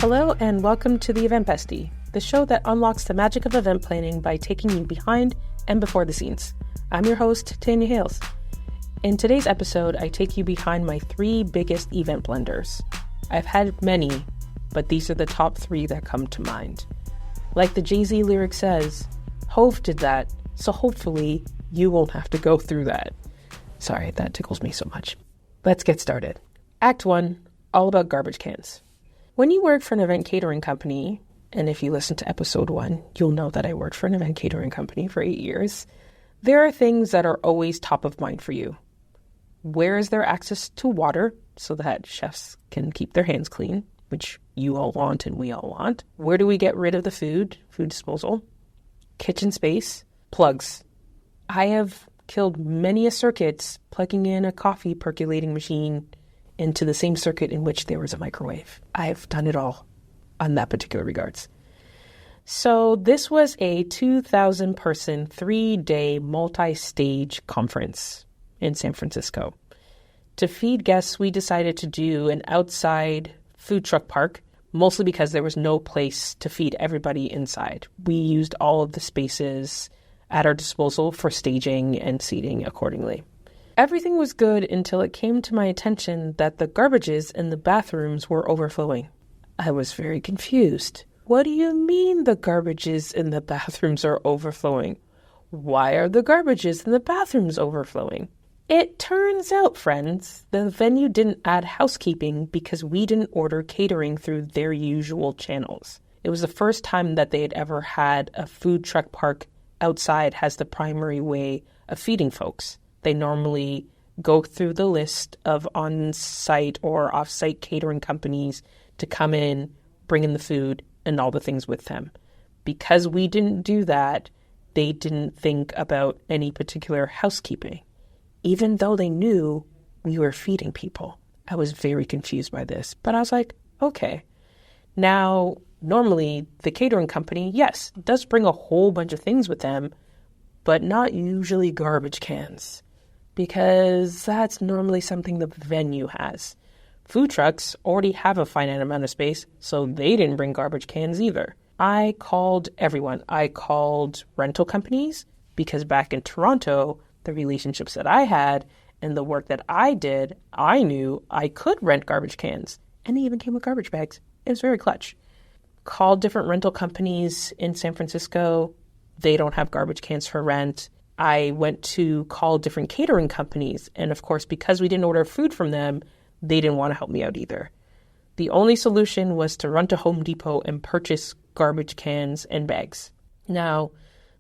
Hello and welcome to The Event Bestie, the show that unlocks the magic of event planning by taking you behind and before the scenes. I'm your host, Tanya Hales. In today's episode, I take you behind my 3 biggest event blunders. I've had many, but these are the top 3 that come to mind. Like the Jay-Z lyric says, Hove did that, so hopefully you won't have to go through that. Sorry, that tickles me so much. Let's get started. Act 1, all about garbage cans. When you work for an event catering company, and if you listen to episode 1, you'll know that I worked for an event catering company for 8 years, there are things that are always top of mind for you. Where is there access to water so that chefs can keep their hands clean, which you all want and we all want? Where do we get rid of the food disposal? Kitchen space, plugs. I have killed many a circuits plugging in a coffee percolating machine into the same circuit in which there was a microwave. I've done it all on that particular regards. So this was a 2,000-person, 3-day, multi-stage conference in San Francisco. To feed guests, we decided to do an outside food truck park, mostly because there was no place to feed everybody inside. We used all of the spaces at our disposal for staging and seating accordingly. Everything was good until it came to my attention that the garbages in the bathrooms were overflowing. I was very confused. What do you mean the garbages in the bathrooms are overflowing? Why are the garbages in the bathrooms overflowing? It turns out, friends, the venue didn't add housekeeping because we didn't order catering through their usual channels. It was the first time that they had ever had a food truck park outside as the primary way of feeding folks. They normally go through the list of on-site or off-site catering companies to come in, bring in the food, and all the things with them. Because we didn't do that, they didn't think about any particular housekeeping, even though they knew we were feeding people. I was very confused by this, but I was like, okay. Now, normally, the catering company, yes, does bring a whole bunch of things with them, but not usually garbage cans, because that's normally something the venue has. Food trucks already have a finite amount of space, so they didn't bring garbage cans either. I called everyone. I called rental companies, because back in Toronto, the relationships that I had and the work that I did, I knew I could rent garbage cans, and they even came with garbage bags. It was very clutch. Called different rental companies in San Francisco. They don't have garbage cans for rent. I went to call different catering companies, and of course, because we didn't order food from them, they didn't want to help me out either. The only solution was to run to Home Depot and purchase garbage cans and bags. Now,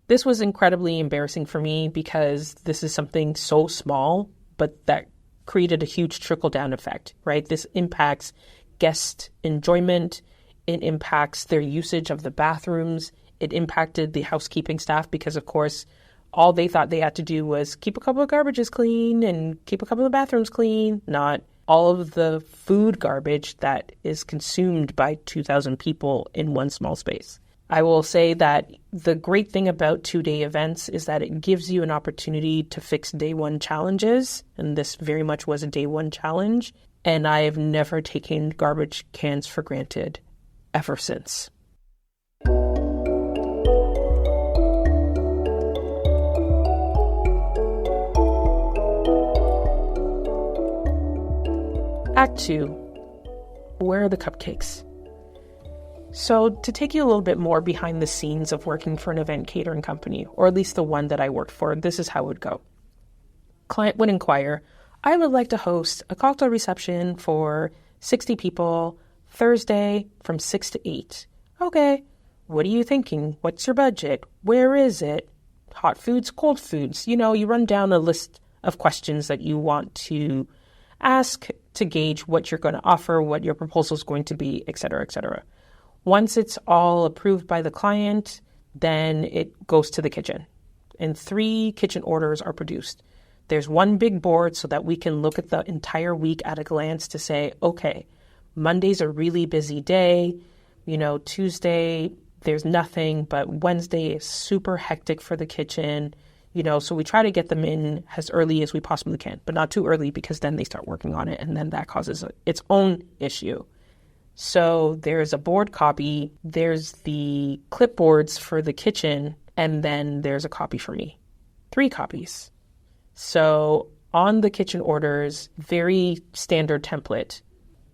this was incredibly embarrassing for me because this is something so small, but that created a huge trickle-down effect, right? This impacts guest enjoyment. It impacts their usage of the bathrooms. It impacted the housekeeping staff because, of course, all they thought they had to do was keep a couple of garbages clean and keep a couple of bathrooms clean, not all of the food garbage that is consumed by 2,000 people in one small space. I will say that the great thing about 2-day events is that it gives you an opportunity to fix day 1 challenges, and this very much was a day 1 challenge, and I have never taken garbage cans for granted ever since. Act 2, where are the cupcakes? So to take you a little bit more behind the scenes of working for an event catering company, or at least the one that I worked for, this is how it would go. Client would inquire, I would like to host a cocktail reception for 60 people Thursday from 6 to 8. Okay, what are you thinking? What's your budget? Where is it? Hot foods, cold foods. You run down a list of questions that you want to ask to gauge what you're going to offer, what your proposal is going to be, et cetera, et cetera. Once it's all approved by the client, then it goes to the kitchen. And 3 kitchen orders are produced. There's one big board so that we can look at the entire week at a glance to say, okay, Monday's a really busy day. Tuesday, there's nothing, but Wednesday is super hectic for the kitchen. So we try to get them in as early as we possibly can, but not too early because then they start working on it and then that causes its own issue. So there's a board copy, there's the clipboards for the kitchen, and then there's a copy for me. 3 copies. So on the kitchen orders, very standard template.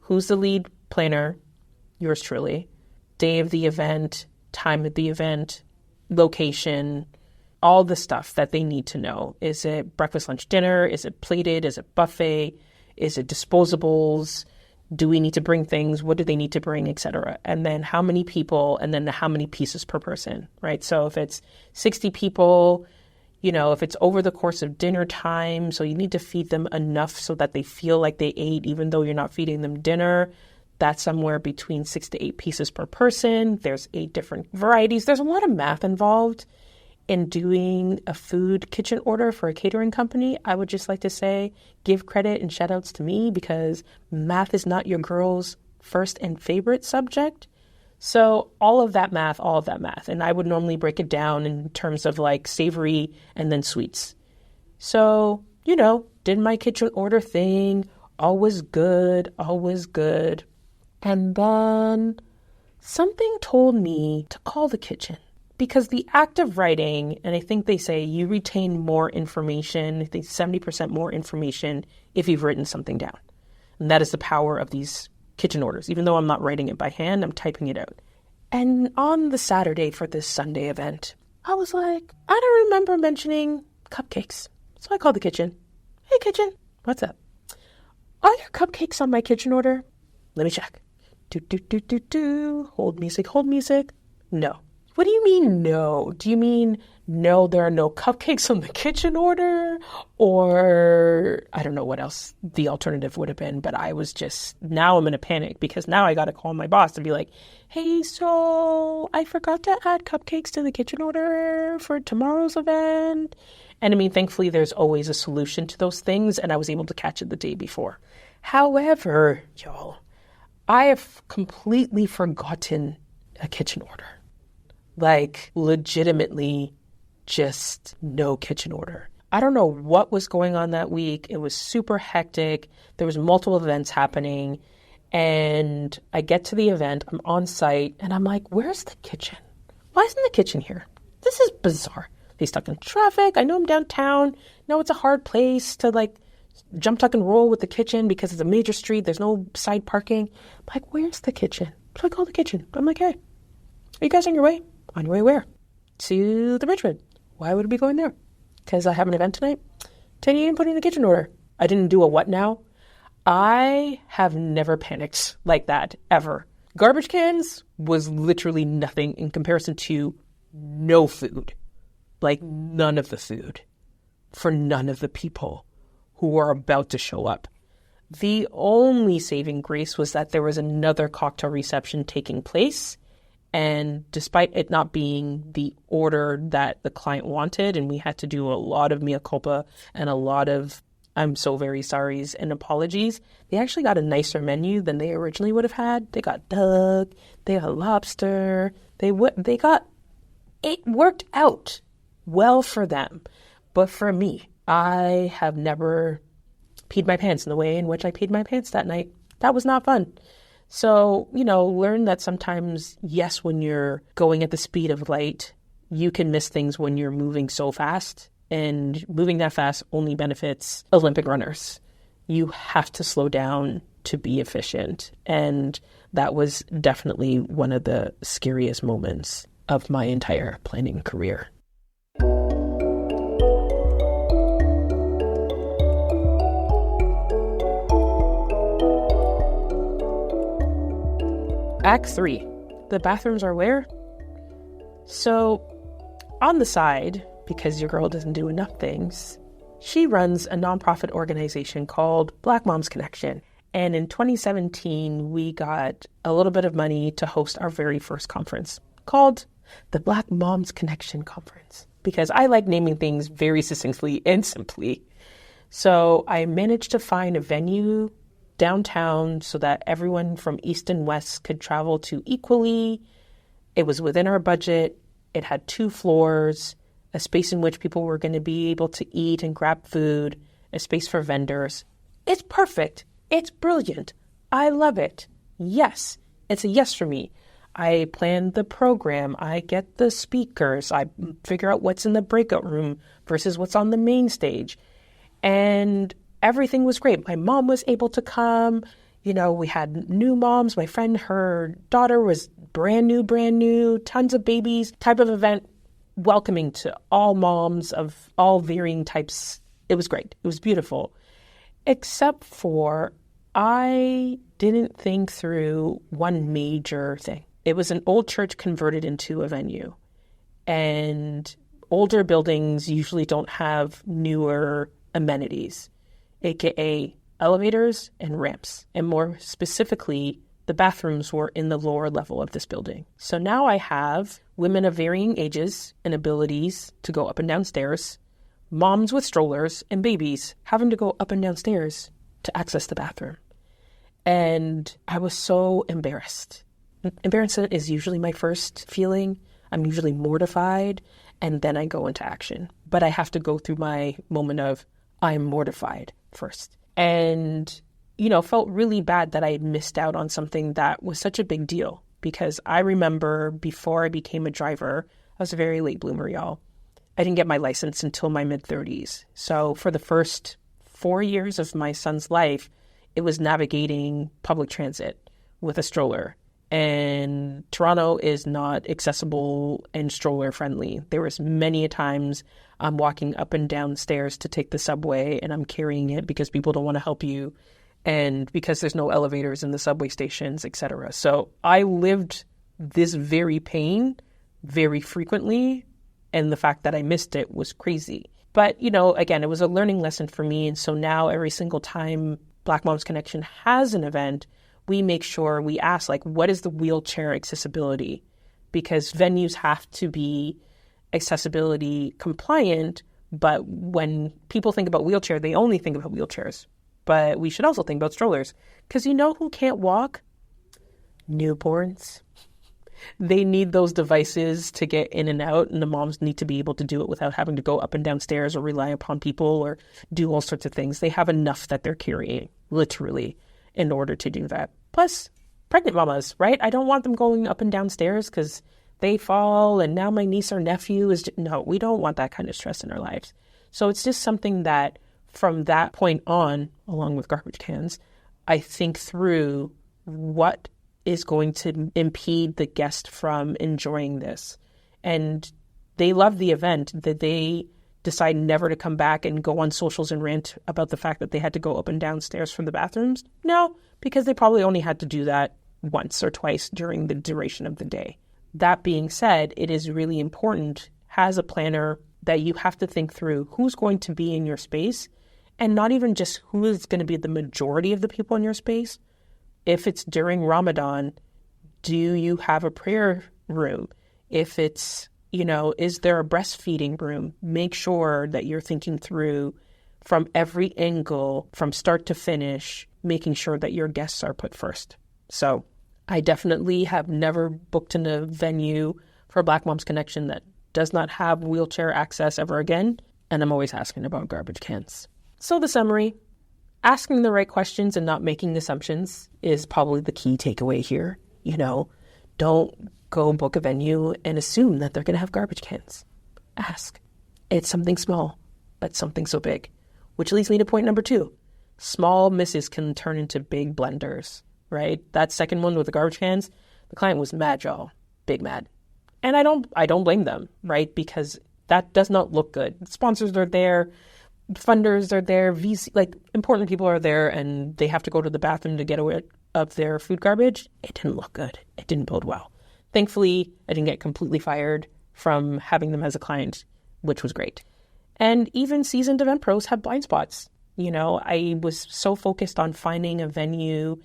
Who's the lead planner? Yours truly. Day of the event, time of the event, location, all the stuff that they need to know. Is it breakfast, lunch, dinner? Is it plated? Is it buffet? Is it disposables? Do we need to bring things? What do they need to bring, etc.? And then how many people, and then how many pieces per person, right? So if it's 60 people, if it's over the course of dinner time, so you need to feed them enough so that they feel like they ate, even though you're not feeding them dinner. That's somewhere between 6 to 8 pieces per person. There's 8 different varieties. There's a lot of math involved in doing a food kitchen order for a catering company. I would just like to say, give credit and shout outs to me, because math is not your girl's first and favorite subject. So all of that math. And I would normally break it down in terms of like savory and then sweets. So, did my kitchen order thing. All was good. And then something told me to call the kitchen, because the act of writing, and I think they say you retain more information, I think 70% more information if you've written something down. And that is the power of these kitchen orders. Even though I'm not writing it by hand, I'm typing it out. And on the Saturday for this Sunday event, I was like, I don't remember mentioning cupcakes. So I called the kitchen. Hey, kitchen, what's up? Are there cupcakes on my kitchen order? Let me check. Hold music. No. What do you mean no? Do you mean no, there are no cupcakes on the kitchen order? Or I don't know what else the alternative would have been, but now I'm in a panic, because now I got to call my boss and be like, hey, so I forgot to add cupcakes to the kitchen order for tomorrow's event. And thankfully there's always a solution to those things, and I was able to catch it the day before. However, y'all, I have completely forgotten a kitchen order. Like, legitimately, just no kitchen order. I don't know what was going on that week. It was super hectic. There was multiple events happening. And I get to the event, I'm on site, and I'm like, where's the kitchen? Why isn't the kitchen here? This is bizarre. They stuck in traffic. I know I'm downtown. No, it's a hard place to jump, tuck, and roll with the kitchen because it's a major street. There's no side parking. I'm like, where's the kitchen? So I call the kitchen. I'm like, hey, are you guys on your way? On your way where? To the Richmond. Why would we be going there? Because I have an event tonight. Can you put in a kitchen order? I didn't do a what now? I have never panicked like that, ever. Garbage cans was literally nothing in comparison to no food. Like, none of the food for none of the people who are about to show up. The only saving grace was that there was another cocktail reception taking place. And despite it not being the order that the client wanted, and we had to do a lot of mea culpa and a lot of I'm so very sorries and apologies, they actually got a nicer menu than they originally would have had. They got duck, they got lobster, it worked out well for them. But for me, I have never peed my pants in the way in which I peed my pants that night. That was not fun. So, learn that sometimes, yes, when you're going at the speed of light, you can miss things when you're moving so fast. And moving that fast only benefits Olympic runners. You have to slow down to be efficient. And that was definitely one of the scariest moments of my entire planning career. Act 3. The bathrooms are where? So, on the side, because your girl doesn't do enough things, she runs a nonprofit organization called Black Moms Connection. And in 2017, we got a little bit of money to host our very first conference called the Black Moms Connection Conference, because I like naming things very succinctly and simply. So I managed to find a venue downtown so that everyone from east and west could travel to equally. It was within our budget. It had 2 floors, a space in which people were going to be able to eat and grab food, a space for vendors. It's perfect. It's brilliant. I love it. Yes, It's a yes for me. I plan the program. I get the speakers. I figure out what's in the breakout room versus what's on the main stage. And everything was great. My mom was able to come. We had new moms. My friend, her daughter was brand new, tons of babies, type of event, welcoming to all moms of all varying types. It was great. It was beautiful. Except for I didn't think through one major thing. It was an old church converted into a venue. And older buildings usually don't have newer amenities, aka elevators and ramps. And more specifically, the bathrooms were in the lower level of this building. So now I have women of varying ages and abilities to go up and down stairs, moms with strollers, and babies having to go up and down stairs to access the bathroom. And I was so embarrassed. Embarrassment is usually my first feeling. I'm usually mortified, and then I go into action. But I have to go through my moment of, I'm mortified first. And, felt really bad that I had missed out on something that was such a big deal. Because I remember before I became a driver, I was a very late bloomer, y'all. I didn't get my license until my mid-30s. So for the first 4 years of my son's life, it was navigating public transit with a stroller. And Toronto is not accessible and stroller friendly. There was many a times I'm walking up and down stairs to take the subway and I'm carrying it because people don't want to help you and because there's no elevators in the subway stations, etc. So I lived this very pain very frequently, and the fact that I missed it was crazy. But, again, it was a learning lesson for me. And so now every single time Black Moms Connection has an event, we make sure we ask, what is the wheelchair accessibility? Because venues have to be accessibility compliant, but when people think about wheelchair, they only think about wheelchairs. But we should also think about strollers. Because who can't walk? Newborns. They need those devices to get in and out, and the moms need to be able to do it without having to go up and down stairs or rely upon people or do all sorts of things. They have enough that they're carrying, literally, in order to do that. Plus, pregnant mamas, right? I don't want them going up and down stairs because they fall and now my niece or nephew is... No, we don't want that kind of stress in our lives. So it's just something that from that point on, along with garbage cans, I think through what is going to impede the guest from enjoying this. And they love the event, that they decide never to come back and go on socials and rant about the fact that they had to go up and down stairs from the bathrooms? No, because they probably only had to do that once or twice during the duration of the day. That being said, it is really important as a planner that you have to think through who's going to be in your space, and not even just who is going to be the majority of the people in your space. If it's during Ramadan, do you have a prayer room? If it's, is there a breastfeeding room? Make sure that you're thinking through from every angle, from start to finish, making sure that your guests are put first. So I definitely have never booked in a venue for Black Moms Connection that does not have wheelchair access ever again. And I'm always asking about garbage cans. So the summary, asking the right questions and not making assumptions is probably the key takeaway here. Don't go book a venue and assume that they're going to have garbage cans. Ask. It's something small, but something so big. Which leads me to point number 2. Small misses can turn into big blunders, right? That second one with the garbage cans, the client was mad, y'all. Big mad. And I don't blame them, right? Because that does not look good. Sponsors are there, funders are there, VC, important people are there, and they have to go to the bathroom to get away of their food garbage. It didn't look good. It didn't bode well. Thankfully, I didn't get completely fired from having them as a client, which was great. And even seasoned event pros have blind spots. I was so focused on finding a venue,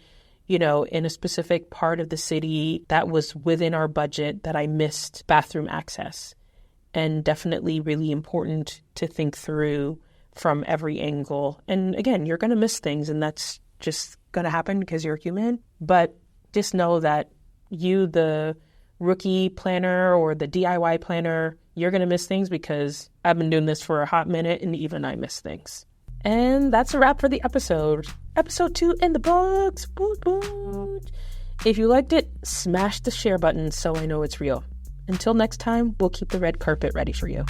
in a specific part of the city that was within our budget that I missed bathroom access. And definitely really important to think through from every angle. And again, you're going to miss things, and that's just going to happen because you're human. But just know that you, the rookie planner or the DIY planner, you're going to miss things because I've been doing this for a hot minute and even I miss things. And that's a wrap for the episode. Episode 2 in the books. Boot, boot. If you liked it, smash the share button so I know it's real. Until next time, we'll keep the red carpet ready for you.